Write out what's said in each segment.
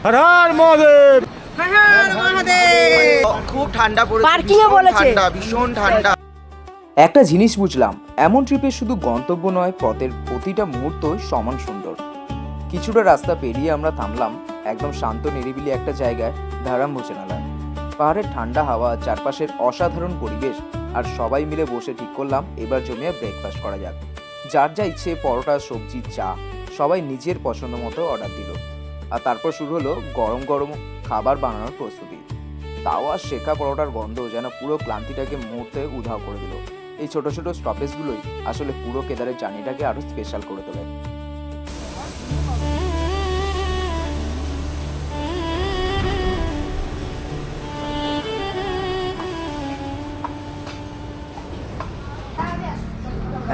হর হর মহাদেব। খুব ঠান্ডা পড়েছে, পার্কিং এ বলেছে ভীষণ ঠান্ডা। একটা জিনিস বুঝলাম, এমন ট্রিপে শুধু গন্তব্য নয়, পথের প্রতিটা মুহূর্ত সমান সুন্দর। কিছুটা রাস্তা পেরিয়ে আমরা থামলাম একদম শান্ত নিরিবিলি একটা জায়গায়, ধারাম ভোজনালয়। পাহাড়ের ঠান্ডা হাওয়া, চারপাশের অসাধারণ পরিবেশ, আর সবাই মিলে বসে ঠিক করলাম এবার জমিয়ে ব্রেকফাস্ট করা যাক। যার যা ইচ্ছে, পরোটা, সবজি, চা, সবাই নিজের পছন্দ মতো অর্ডার দিল। আর তারপর শুরু হলো গরম গরম খাবার বানানোর প্রস্তুতি। তাওয়া শেখা পরোটার গন্ধ যেন পুরো ক্লান্তিটাকে মুহূর্তে উধাও করে দিল। এই ছোট ছোট স্টপেজগুলোই আসলে পুরো কেদারের জার্নিটাকে আরো স্পেশাল করে তোলে।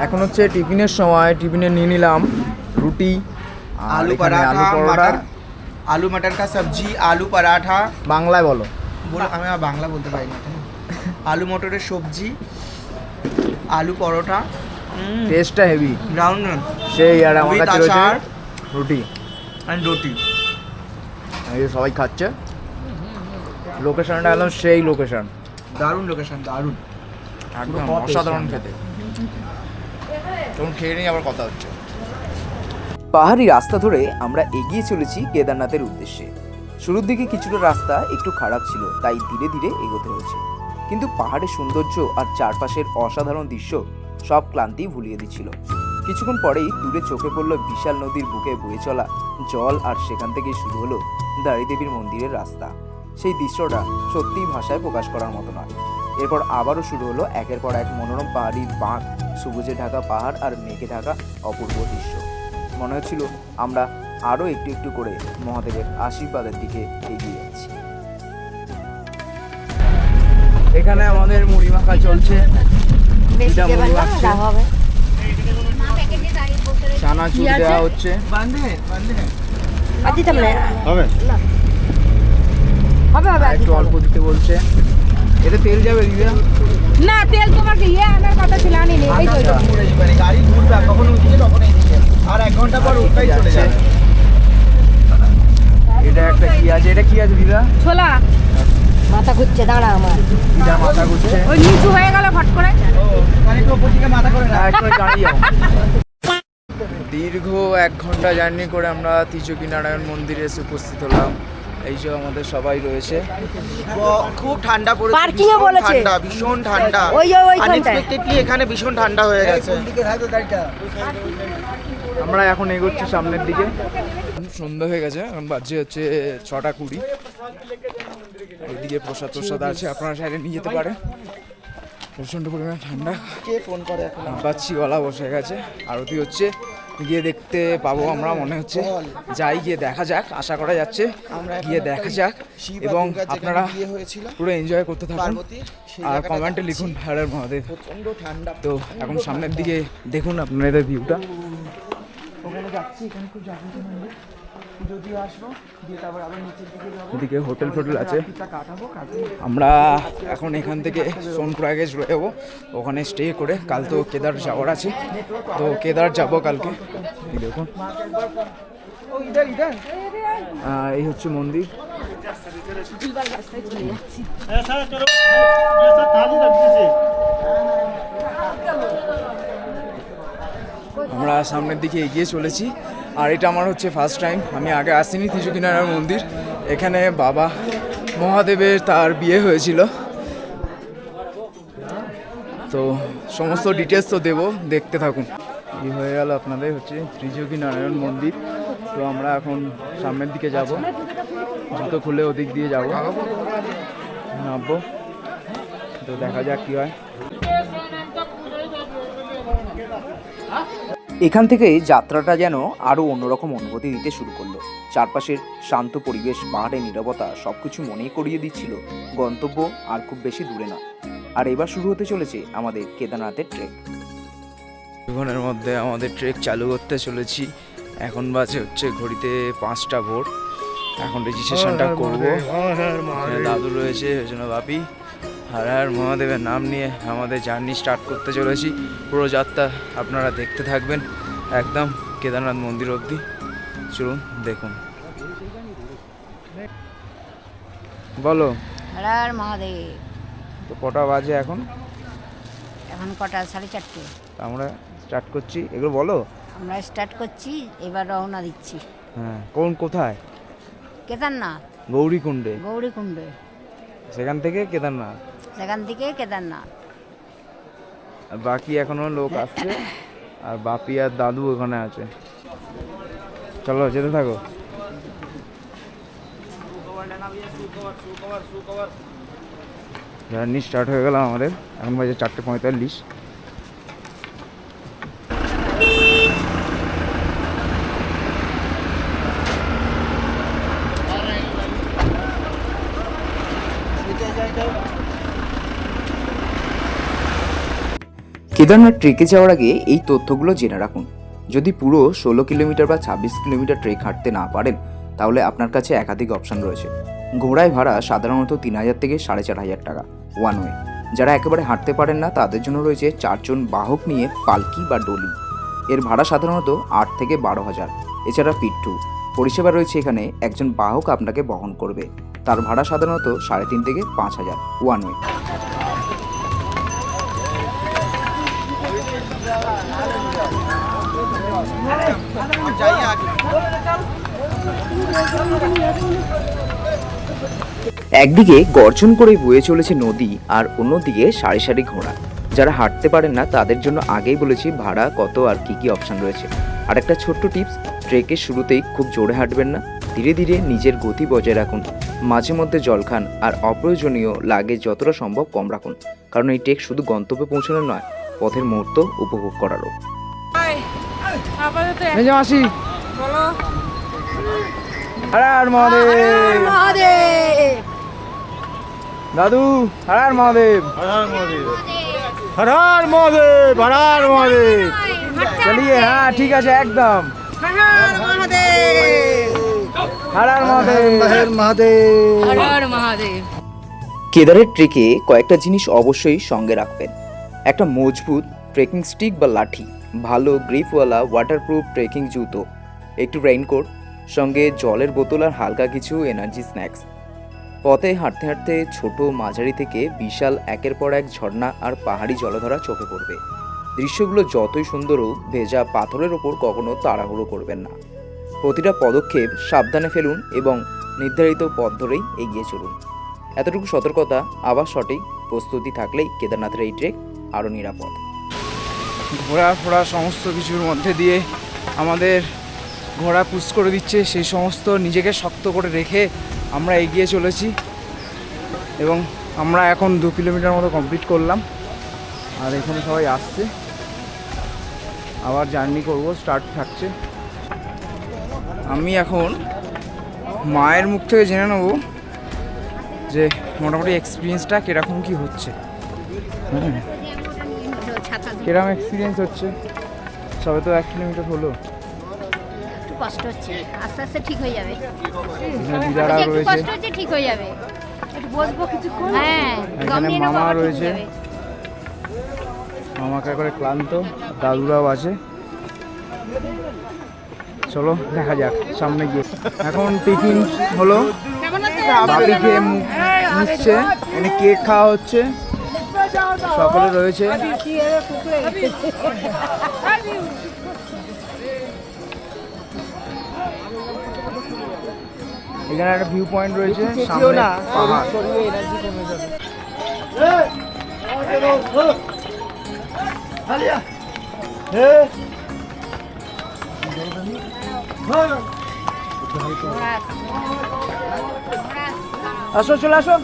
এখন হচ্ছে টিফিনের সময়। টিফিনে নিয়ে নিলাম রুটি, আলু পরাঠা, আলু মটর কা সবজি, আলু পরাঠা। বাংলায় বলো। আমি আর বাংলা বলতে পারি না। আলু মটরের সবজি, আলু পরোটা, টেস্টটা হেভি, ব্রাউন সেই। আর আমার কাছে রয়েছে রুটি এন্ড রুটি। এই সবাই খাচ্ছে। লোকেশনটা একদম সেই লোকেশন, দারুণ লোকেশন, দারুণ, একদম অসাধারণ খেতে। তখন খেয়ে নিয়ে আবার কথা হচ্ছে। পাহাড়ি রাস্তা ধরে আমরা এগিয়ে চলেছি কেদারনাথের উদ্দেশ্যে। শুরুর দিকে কিছুটা রাস্তা একটু খারাপ ছিল, তাই ধীরে ধীরে এগোতে হয়েছে। কিন্তু পাহাড়ের সৌন্দর্য আর চারপাশের অসাধারণ দৃশ্য সব ক্লান্তি ভুলিয়ে দিচ্ছিল। কিছুক্ষণ পরেই দূরে চোখে পড়ল বিশাল নদীর বুকে বয়ে চলা জল, আর সেখান থেকেই শুরু হলো দাড়ি দেবীর মন্দিরের রাস্তা। সেই দৃশ্যটা সত্যিই ভাষায় প্রকাশ করার মতো নয়। এরপর আবারও শুরু হলো একের পর এক মনোরম পাহাড়ির বাঁক, সবুজে ঢাকা পাহাড় আর মেঘে ঢাকা অপূর্ব দৃশ্য। মনে হচ্ছিল আমরা আরও একটু একটু করে মহাদেবের আশীর্বাদের দিকে এগিয়ে যাচ্ছি। এখানে আমাদের মুড়ি মাখা চলছে, চানাচুর দেওয়া হচ্ছে। একটু অল্প দিতে বলছে। এতে তেল যাবে দিদা? না, তেল তোমাকে আনার কথা ছিল, আনি নি। এই তো গাড়ি ঘুরবে, কখন উঠছে তখন এইদিকে, আর 1 ঘন্টা পর উঠতেই চলে যাবে। এটা একটা কি আছে? এটা কি আছে দিদা? ছোলা। মাথা ঘুরছে, দাঁড়া আমার। দিদা মাথা ঘুরছে। ওই নিচু হয়ে গেল ফট করে। খানিক উপর দিকে মাথা করে না, একটু দাঁড়িয়ে যাও। দীর্ঘ 1 ঘন্টা জার্নি করে আমরা ত্রিচকি নারায়ণ মন্দিরে এসে উপস্থিত হলাম। এই যে আমাদের সবাই রয়েছে। খুব ঠান্ডা পড়েছে, পার্কিং এ বলেছে ভীষণ ঠান্ডা। আনএক্সপেক্টেডলি এখানে ভীষণ ঠান্ডা হয়ে গেছে। আমরা এখন এগোচ্ছি সামনের দিকে। সন্ধ্যা হয়ে গেছে, এখন বাজে হচ্ছে 6:20। এদিকে প্রসাদ প্রসাদ আছে, আপনারা সাইডে নিয়ে যেতে পারেন। প্রচণ্ড পরিমাণে ঠান্ডা। কে ফোন করে এখন? পাচ্ছি, গলা বসে গেছে। আরতি হচ্ছে, গিয়ে দেখতে পাবো আমরা মনে হচ্ছে। যাই, গিয়ে দেখা যাক, আশা করা যাচ্ছে গিয়ে দেখা যাক। এবং আপনারা পুরো এনজয় করতে থাকুন আর কমেন্টে লিখুন হর হর মহাদেব। প্রচন্ড ঠান্ডা। তো এখন সামনের দিকে দেখুন আপনাদের ভিউটা। ওখানে যাচ্ছি, এখানে খুব জাগ্রত মন্দির, পুজো দিয়ে আসবো, দিয়ে তারপর আবার নিচের দিকে যাবো। এদিকে হোটেল ফোটেল আছে। আমরা এখন এখান থেকে সোনপ্রয়াগে চলে যাবো, ওখানে স্টে করে কাল তো কেদার যাওয়ার আছে। তো কেদার যাবো কালকে। দেখুন এই হচ্ছে মন্দির। আমরা সামনের দিকে এগিয়ে চলেছি। আর এটা আমার হচ্ছে ফার্স্ট টাইম, আমি আগে আসিনি ত্রিচকি নারায়ণ মন্দির। এখানে বাবা মহাদেবের তার বিয়ে হয়েছিল, তো সমস্ত ডিটেলস তো দেবো, দেখতে থাকুন। এই হয়ে গেল আপনাদের হচ্ছে ত্রিচকি নারায়ণ মন্দির। তো আমরা এখন সামনের দিকে যাব, জুতো খুলে ওদিক দিয়ে যাব, নামবো। তো দেখা যাক কী হয়। এখান থেকে যাত্রাটা যেন আরও অন্যরকম অনুভূতি দিতে শুরু করলো। চারপাশের শান্ত পরিবেশ, পাহাড়ের নীরবতা সবকিছু মনেই করিয়ে দিচ্ছিল গন্তব্য আর খুব বেশি দূরে না। আর এবার শুরু হতে চলেছে আমাদের কেদারনাথের ট্রেক। জীবনের মধ্যে আমাদের ট্রেক চালু করতে চলেছি। এখন বাজে হচ্ছে ঘড়িতে 5টা ভোর। এখন রেজিস্ট্রেশনটা করবো। দাদু রয়েছে, ওই জন্য বাপি হর হর মহাদেবের নাম নিয়ে আমাদের জার্নি স্টার্ট করতে চলেছি। পুরো যাত্রা আপনারা দেখতে থাকবেন একদম কেদারনাথ মন্দির অবধি। চলুন দেখুন। বলো। হর হর মহাদেব। তো কটা বাজে এখন? এখন কটা? 4:30। আমরা স্টার্ট করছি, এগুলো বলো। আমরা স্টার্ট করছি, এবার রওনা দিচ্ছি। হ্যাঁ, কোথায়? কেদারনাথ, গৌরীকুণ্ডে। গৌরীকুণ্ডে। সেখান থেকে কেদারনাথ। সেখান থেকে কেদারনাথ। আর বাকি এখনো লোক আসছে, আর বাপি আর দাদু ওখানে আছে। চলো যেতে থাকো। জার্নি স্টার্ট হয়ে গেল আমাদের, এখন বাজে 4:45। কেদারনাথ ট্রেকে যাওয়ার আগে এই তথ্যগুলো জেনে রাখুন। যদি পুরো 16 কিলোমিটার বা 26 কিলোমিটার ট্রেক হাঁটতে না পারেন, তাহলে আপনার কাছে একাধিক অপশন রয়েছে। ঘোড়ায় ভাড়া সাধারণত 3000 থেকে 4500 টাকা ওয়ান ওয়ে। যারা একেবারে হাঁটতে পারেন না, তাদের জন্য রয়েছে 4 জন বাহক নিয়ে পালকি বা ডলি। এর ভাড়া সাধারণত 8 থেকে 12,000। এছাড়া পিট্টু পরিষেবা রয়েছে, এখানে একজন বাহক আপনাকে বহন করবে। তার ভাড়া সাধারণত 3,500 থেকে 5,000 ওয়ান ওয়ে। একদিকে গর্জন করে বয়ে চলেছে নদী, আর অন্যদিকে সারি সারি ঘোড়া। যারা হাঁটতে পারেন না, তাদের জন্য আগেই বলেছি ভাড়া কত আর কি অপশন রয়েছে। আর একটা ছোট্ট টিপস, ট্রেকের শুরুতেই খুব জোরে হাঁটবেন না, ধীরে ধীরে নিজের গতি বজায় রাখুন। মাঝে মধ্যে জল খান, আর অপ্রয়োজনীয় লাগেজ যতটা সম্ভব কম রাখুন, কারণ এই ট্রেক শুধু গন্তব্যে পৌঁছানো নয়, পথের মুহূর্ত উপভোগ করারও। মাসি বলো। হর হর মহাদেব। দাদু হর হর মহাদেব। हर हर महादेव, हर हर महादेव, हर हर महादेव। চলিয়ে, হ্যাঁ ঠিক আছে একদম। হর হর মহাদেব। हर महादेव। কেদারের ট্রেকে কয়েকটা জিনিস অবশ্যই সঙ্গে রাখবেন। একটা মজবুত ট্রেকিং স্টিক বা লাঠি, ভালো গ্রিপওয়ালা ওয়াটারপ্রুফ ট্রেকিং জুতো, একটু রেইনকোট, সঙ্গে জলের বোতল আর হালকা কিছু এনার্জি স্ন্যাক্স। পথে হাঁটতে হাঁটতে ছোট মাঝারি থেকে বিশাল একের পর এক ঝর্ণা আর পাহাড়ি জলধারা চোখে পড়বে। দৃশ্যগুলো যতই সুন্দর হোক, ভেজা পাথরের ওপর কখনো তাড়াহুড়ো করবেন না। প্রতিটা পদক্ষেপ সাবধানে ফেলুন এবং নির্ধারিত পথ ধরেই এগিয়ে চলুন। এতটুকু সতর্কতা আবার সঠিক প্রস্তুতি থাকলেই কেদারনাথের এই ট্রেক আরও নিরাপদ। ঘোড়া ফোড়া সমস্ত কিছুর মধ্যে দিয়ে আমাদের ঘোড়া পুশ করে দিচ্ছে, সেই সমস্ত নিজেকে শক্ত করে রেখে আমরা এগিয়ে চলেছি। এবং আমরা এখন 2 কিলোমিটার মতো কমপ্লিট করলাম, আর এখানে সবাই আসছে, আবার জার্নি করব, স্টার্ট থাকছে। আমি এখন মায়ের মুখ থেকে জেনে নেব যে মোটামুটি এক্সপিরিয়েন্সটা কীরকম কী হচ্ছে। হ্যাঁ, কিরকম এক্সপিরিয়েন্স হচ্ছে? সবে তো 1 কিলোমিটার হলো। একটু কষ্ট হচ্ছে, আস্তে আস্তে ঠিক হয়ে যাবে। এখানে দিদারা একটু রয়েছে, কষ্ট হচ্ছে, ঠিক হয়ে যাবে। একটু বসবো কিছুক্ষণ। হ্যাঁ, এখানে দম নিয়ে নেবো, মামা আবার ঠিক হয়ে রয়েছে। যাবে। মামাকে করে ক্লান্ত, দাদুরাও আছে। চলো দেখা যাক সামনে গিয়ে। এখন টিফিন হলো, বাপি খেয়ে মিশছে, এখানে কেক খাওয়া হচ্ছে, সকলে রয়েছে। এখানে একটা ভিউ পয়েন্ট রয়েছে, সামনে পাহাড়। আসো, চলে আসো।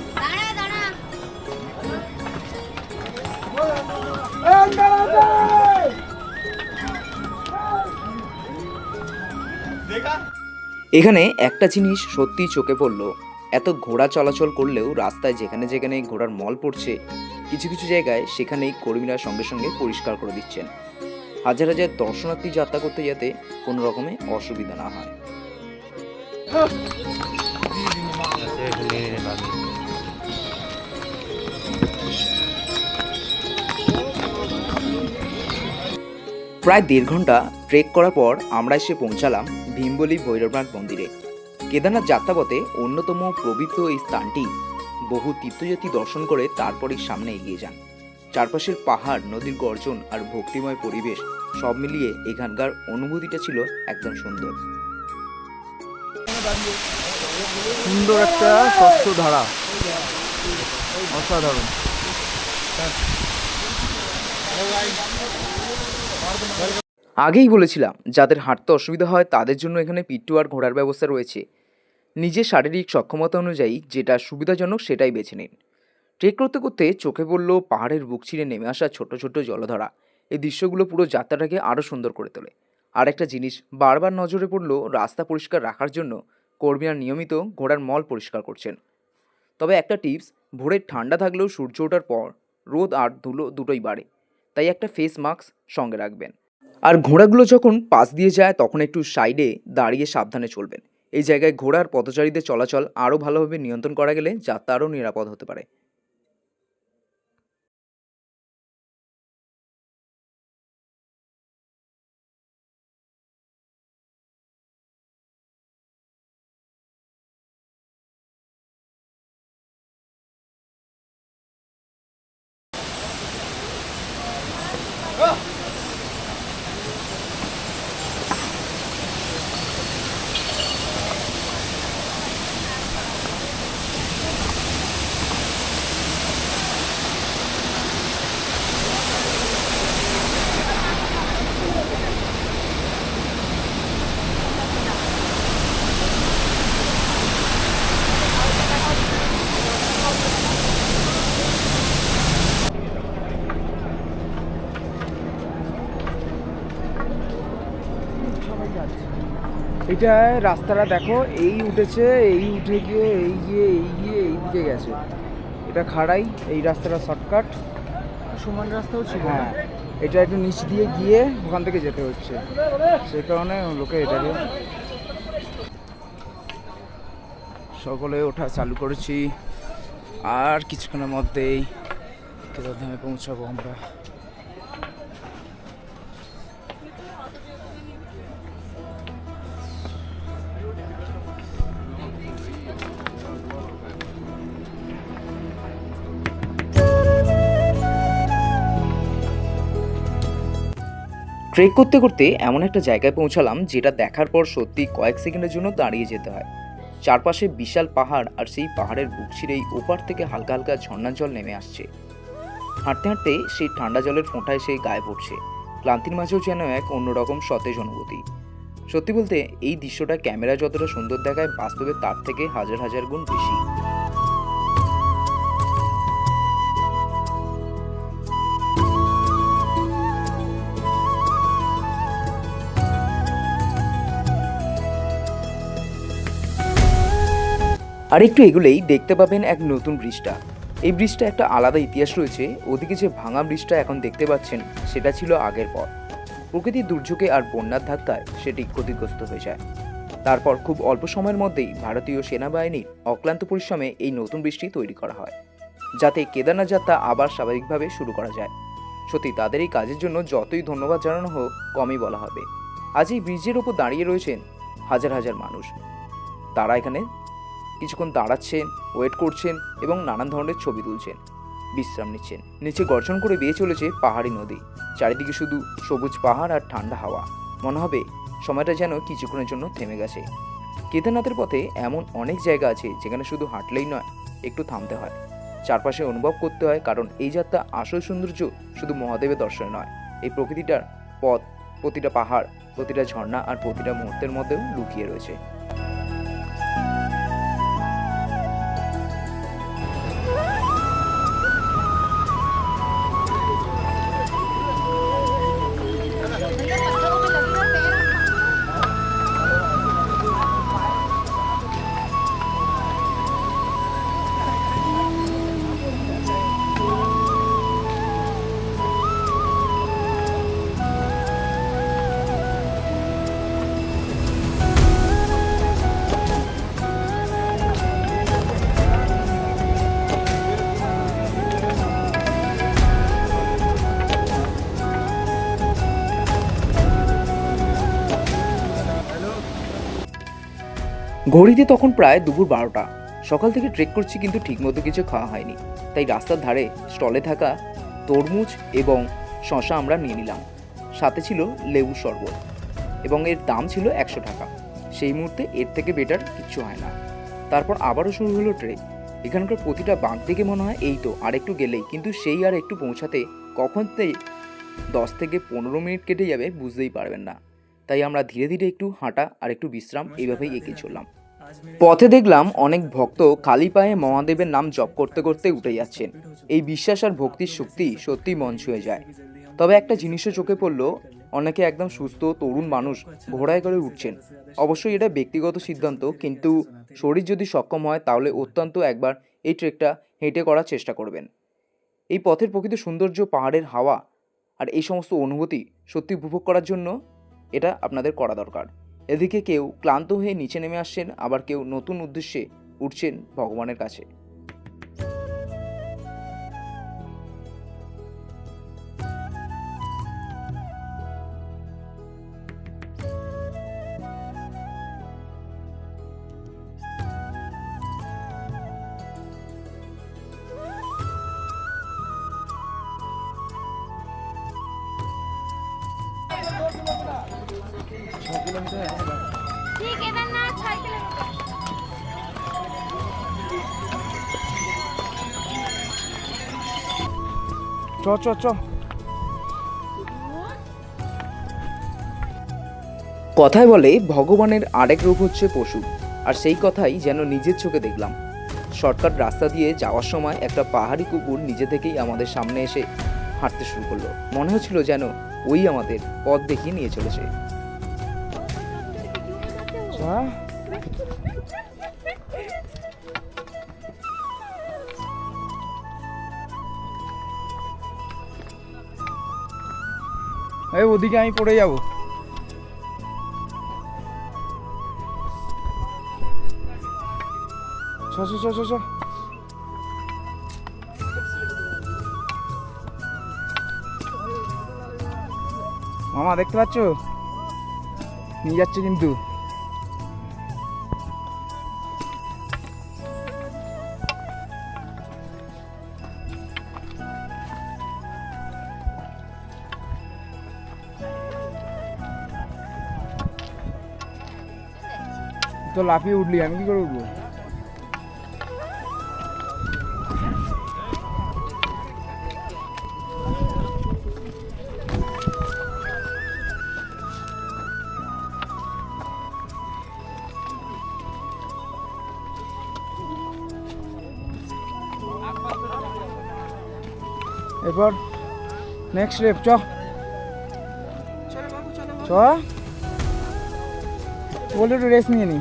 এখানে একটা জিনিস সত্যিই চোখে পড়লো, এত ঘোড়া চলাচল করলেও রাস্তায় যেখানে যেখানে ঘোড়ার মল পড়ছে, কিছু কিছু জায়গায় সেখানেই কর্মীরা সঙ্গে সঙ্গে পরিষ্কার করে দিচ্ছেন। হাজার হাজার দর্শনার্থী যাত্রা করতে যাতে কোনো রকমে অসুবিধা না হয়। প্রায় 1.5 ঘন্টা ট্রেক করার পর আমরা এসে পৌঁছালাম ভীমবলি ভৈরবনাথ মন্দিরে। কেদারনাথ যাত্রাপথে অন্যতম পবিত্র এই স্থানটি বহু তীর্থযাত্রী দর্শন করে তারপরই সামনে এগিয়ে যান। চারপাশের পাহাড়, নদীর গর্জন আর ভক্তিময় পরিবেশ সব মিলিয়ে এখানকার অনুভূতিটা ছিল একদম সুন্দর। সুন্দর একটা স্বচ্ছ ধারা, অসাধারণ। আগেই বলেছিলাম, যাদের হাঁটতে অসুবিধা হয় তাদের জন্য এখানে পিট্টু আর ঘোড়ার ব্যবস্থা রয়েছে। নিজের শারীরিক সক্ষমতা অনুযায়ী যেটা সুবিধাজনক সেটাই বেছে নিন। ট্রেক করতে করতে চোখে পড়ল পাহাড়ের বুক ছিঁড়ে নেমে আসা ছোট ছোট জলধারা। এই দৃশ্যগুলো পুরো যাত্রাটাকে আরও সুন্দর করে তোলে। আর একটা জিনিস বারবার নজরে পড়ল, রাস্তা পরিষ্কার রাখার জন্য কর্মীরা নিয়মিত ঘোড়ার মল পরিষ্কার করছেন। তবে একটা টিপস, ভোরের ঠান্ডা থাকলেও সূর্য ওঠার পর রোদ আর ধুলো দুটোই বাড়ে, তাই একটা ফেস মাস্ক সঙ্গে রাখবেন। আর ঘোড়াগুলো যখন পাশ দিয়ে যায় তখন একটু সাইডে দাঁড়িয়ে সাবধানে চলবেন। এই জায়গায় ঘোড়ার পথচারীদের চলাচল আরও ভালোভাবে নিয়ন্ত্রণ করা গেলে যাত্রা আরও নিরাপদ হতে পারে। এটা রাস্তাটা দেখো, এই উঠেছে, এই উঠে গিয়ে এই গিয়ে এই গিয়ে এই দিকে গেছে। এটা খাড়াই, এই রাস্তাটা শর্টকাট, সমান রাস্তাও ছিল। হ্যাঁ, এটা একটু নিচ দিয়ে গিয়ে ওখান থেকে যেতে হচ্ছে, সেই কারণে লোকে এটাকে সকলে ওঠা চালু করেছি। আর কিছুক্ষণের মধ্যেই কেদারধামে পৌঁছাবো আমরা। ট্রেক করতে করতে এমন একটা জায়গায় পৌঁছালাম যেটা দেখার পর সত্যি কয়েক সেকেন্ডের জন্য দাঁড়িয়ে যেতে হয়। চারপাশে বিশাল পাহাড়, আর সেই পাহাড়ের বুক ছিঁড়েই ওপার থেকে হালকা হালকা ঝর্ণার জল নেমে আসছে। হাঁটতে হাঁটতে সেই ঠান্ডা জলের ফোঁটায় সেই গায়ে পড়ছে। ক্লান্তির মাঝেও যেন এক অন্যরকম সতেজ অনুভূতি। সত্যি বলতে এই দৃশ্যটা ক্যামেরা যতটা সুন্দর দেখায়, বাস্তবে তার থেকে হাজার হাজার গুণ বেশি। আর একটু এগুলেই দেখতে পাবেন এক নতুন ব্রিজটা। এই ব্রিজটা একটা আলাদা ইতিহাস রয়েছে। ওদিকে যে ভাঙা ব্রিজটা এখন দেখতে পাচ্ছেন সেটা ছিল আগের পথ। প্রকৃতির দুর্যোগে আর বন্যার ধাক্কায় সেটি ক্ষতিগ্রস্ত হয়ে যায়। তারপর খুব অল্প সময়ের মধ্যেই ভারতীয় সেনাবাহিনীর অক্লান্ত পরিশ্রমে এই নতুন ব্রিজটি তৈরি করা হয়, যাতে কেদারনাথ যাত্রা আবার স্বাভাবিকভাবে শুরু করা যায়। সত্যি তাদের এই কাজের জন্য যতই ধন্যবাদ জানানো হোক কমই বলা হবে। আজ এই ব্রিজের ওপর দাঁড়িয়ে রয়েছেন হাজার হাজার মানুষ। তারা এখানে কিছুক্ষণ দাঁড়াচ্ছেন, ওয়েট করছেন এবং নানান ধরনের ছবি তুলছেন, বিশ্রাম নিচ্ছেন। নিচে গর্জন করে বেয়ে চলেছে পাহাড়ি নদী, চারিদিকে শুধু সবুজ পাহাড় আর ঠান্ডা হাওয়া। মনে হবে সময়টা যেন কিছুক্ষণের জন্য থেমে গেছে। কেদারনাথের পথে এমন অনেক জায়গা আছে যেখানে শুধু হাঁটলেই নয়, একটু থামতে হয়, চারপাশে অনুভব করতে হয়। কারণ এই যাত্রা আসল সৌন্দর্য শুধু মহাদেবের দর্শনে নয়, এই প্রকৃতিটার পথ, প্রতিটা পাহাড়, প্রতিটা ঝর্ণা আর প্রতিটা মুহূর্তের মধ্যেও লুকিয়ে রয়েছে। ঘড়িতে তখন প্রায় দুপুর 12টা। সকাল থেকে ট্রেক করছি কিন্তু ঠিকমতো কিছু খাওয়া হয়নি, তাই রাস্তার ধারে স্টলে থাকা তরমুজ এবং শশা আমরা নিয়ে নিলাম। সাথে ছিল লেবু শরবত এবং এর দাম ছিল 100 টাকা। সেই মুহূর্তে এর থেকে বেটার কিচ্ছু হয় না। তারপর আবারও শুরু হলো ট্রেক। এখানকার প্রতিটা বাঁক থেকে মনে হয় এই তো আর একটু গেলেই, কিন্তু সেই আর একটু পৌঁছাতে কখন 10 থেকে 15 মিনিট কেটে যাবে বুঝতেই পারবেন না। তাই আমরা ধীরে ধীরে একটু হাঁটা আর একটু বিশ্রাম এইভাবেই এগিয়ে চললাম। পথে দেখলাম অনেক ভক্ত খালি পায়ে মহাদেবের নাম জপ করতে করতে উঠে যাচ্ছেন। এই বিশ্বাস আর ভক্তির শক্তি সত্যি মন ছুঁয়ে যায়। তবে একটা জিনিসও চোখে পড়লো, অনেকে একদম সুস্থ তরুণ মানুষ ঘোড়ায় করে উঠছেন। অবশ্যই এটা ব্যক্তিগত সিদ্ধান্ত, কিন্তু শরীর যদি সক্ষম হয় তাহলে অত্যন্ত একবার এই ট্রেকটা হেঁটে করার চেষ্টা করবেন। এই পথের প্রকৃত সৌন্দর্য, পাহাড়ের হাওয়া আর এই সমস্ত অনুভূতি সত্যি উপভোগ করার জন্য এটা আপনাদের করা দরকার। এদিকে কেউ ক্লান্ত হয়ে নিচে নেমে আসছেন, আবার কেউ নতুন উদ্দেশ্যে উঠছেন ভগবানের কাছে। केदारनाथ 6 किलोमीटर। চ। কথায় বলে ভগবানের আরেক রূপ হচ্ছে পশু, আর সেই কথাই যেন নিজের চোখে দেখলাম। শর্টকাট রাস্তা দিয়ে যাওয়ার সময় একটা পাহাড়ি কুকুর নিজে থেকেই আমাদের সামনে এসে হাঁটতে শুরু করলো। মনে হচ্ছিল যেন ওই আমাদের পথ দেখিয়ে নিয়ে চলেছে। ওদিকে আমি পড়ে যাব। চ। মামা দেখতে পাচ্ছ, নিয়ে যাচ্ছে কিন্তু। তো লাফিয়ে উঠলি, আমি কি করে উঠবো? এরপর নেক্সট স্টেপ। চ বলে একটু রেস্ট নিয়ে নি।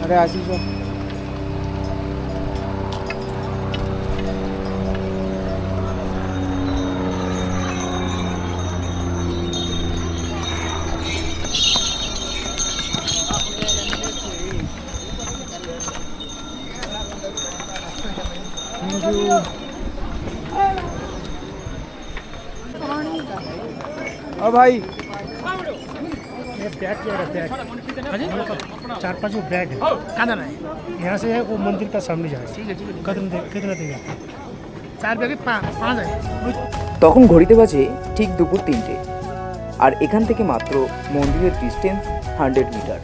अरे आशीष ओ भाई ये बैग क्या है? बैग 4-5 वो बैग है। कहाँ जाना है? यहाँ से है वो मंदिर का सामने जाए। ठीक है कितना देंगे? 4 बैग 5 है। তখন ঘড়িতে বাজে ঠিক দুপুর 3টে, আর এখান থেকে মাত্র মন্দিরের ডিস্টেন্স 100 মিটার।